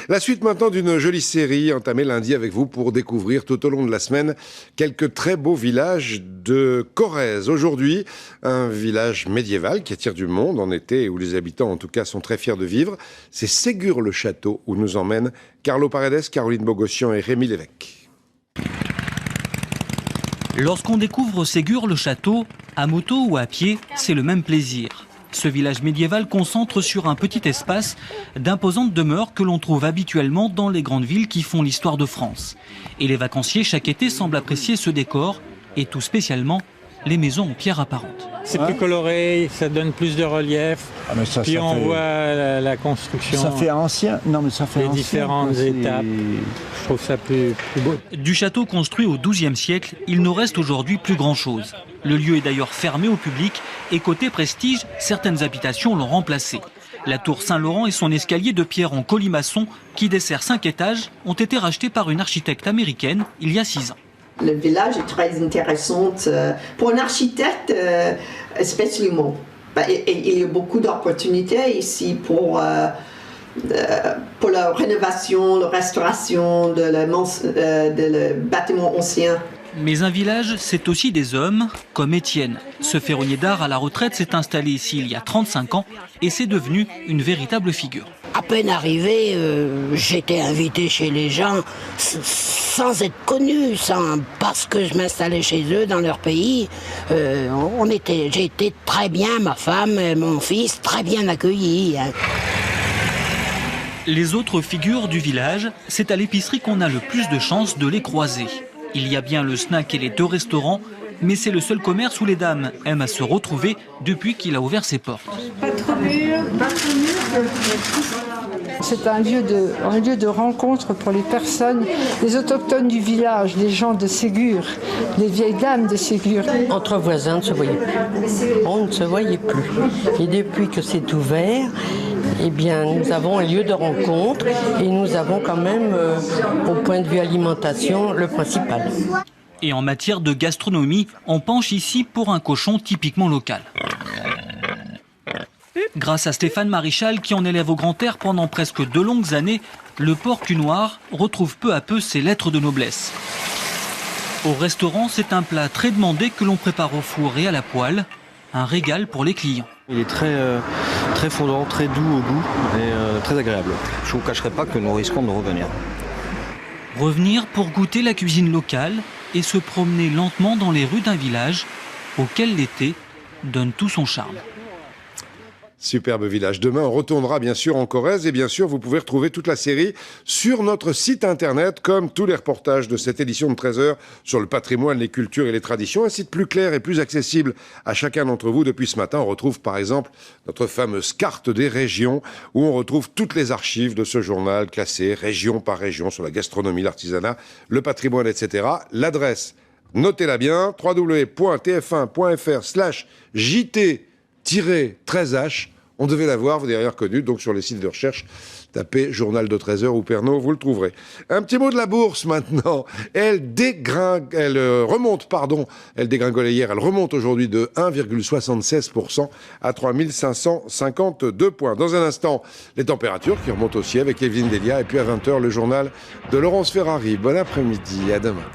La suite maintenant d'une jolie série entamée lundi avec vous pour découvrir tout au long de la semaine quelques très beaux villages de Corrèze. Aujourd'hui, un village médiéval qui attire du monde en été et où les habitants en tout cas sont très fiers de vivre. C'est Ségur-le-Château où nous emmènent Carlo Paredes, Caroline Bogossian et Rémi Lévesque. Lorsqu'on découvre Ségur-le-Château, à moto ou à pied, c'est le même plaisir. Ce village médiéval concentre sur un petit espace d'imposantes demeures que l'on trouve habituellement dans les grandes villes qui font l'histoire de France. Et les vacanciers chaque été semblent apprécier ce décor et tout spécialement les maisons en pierre apparente. C'est plus coloré, ça donne plus de relief. Puis on voit la construction. Ça fait ancien. Non, mais ça fait les ancien, différentes étapes. Je trouve ça plus beau. Du château construit au XIIe siècle, il ne reste aujourd'hui plus grand-chose. Le lieu est d'ailleurs fermé au public et côté prestige, certaines habitations l'ont remplacé. La tour Saint-Laurent et son escalier de pierre en colimaçon qui dessert 5 étages ont été rachetés par une architecte américaine il y a 6 ans. Le village est très intéressant pour un architecte spécialement. Il y a beaucoup d'opportunités ici pour la rénovation, la restauration de bâtiments anciens. Mais un village, c'est aussi des hommes, comme Étienne. Ce ferronnier d'art à la retraite s'est installé ici il y a 35 ans et c'est devenu une véritable figure. À peine arrivé, j'étais invité chez les gens sans être connu, parce que je m'installais chez eux dans leur pays. J'ai été très bien, ma femme et mon fils, très bien accueillis. Les autres figures du village, c'est à l'épicerie qu'on a le plus de chances de les croiser. Il y a bien le snack et les 2 restaurants, mais c'est le seul commerce où les dames aiment à se retrouver depuis qu'il a ouvert ses portes. C'est un lieu de rencontre pour les personnes, les autochtones du village, les gens de Ségur, les vieilles dames de Ségur. Entre voisins, on ne se voyait plus. On ne se voyait plus. Et depuis que c'est ouvert, eh bien, nous avons un lieu de rencontre et nous avons quand même, au point de vue alimentation, le principal. Et en matière de gastronomie, on penche ici pour un cochon typiquement local. Grâce à Stéphane Marichal, qui en élève au grand air pendant presque 2 longues années, le porc cunoir retrouve peu à peu ses lettres de noblesse. Au restaurant, c'est un plat très demandé que l'on prépare au four et à la poêle. Un régal pour les clients. Il est très fondant, très doux au goût et très agréable. Je ne vous cacherai pas que nous risquons de revenir. Revenir pour goûter la cuisine locale et se promener lentement dans les rues d'un village auquel l'été donne tout son charme. Superbe village. Demain, on retournera bien sûr en Corrèze et bien sûr, vous pouvez retrouver toute la série sur notre site internet, comme tous les reportages de cette édition de 13h sur le patrimoine, les cultures et les traditions. Un site plus clair et plus accessible à chacun d'entre vous. Depuis ce matin, on retrouve par exemple notre fameuse carte des régions où on retrouve toutes les archives de ce journal classées région par région sur la gastronomie, l'artisanat, le patrimoine, etc. L'adresse, notez-la bien, www.tf1.fr/JT-13H. On devait l'avoir, vous l'avez reconnu, donc sur les sites de recherche, tapez Journal de 13h ou Pernod, vous le trouverez. Un petit mot de la bourse maintenant. Elle dégringolait hier, elle remonte aujourd'hui de 1,76% à 3552 points. Dans un instant, les températures qui remontent aussi avec Evelyne Delia, et puis à 20h, le journal de Laurence Ferrari. Bon après-midi, à demain.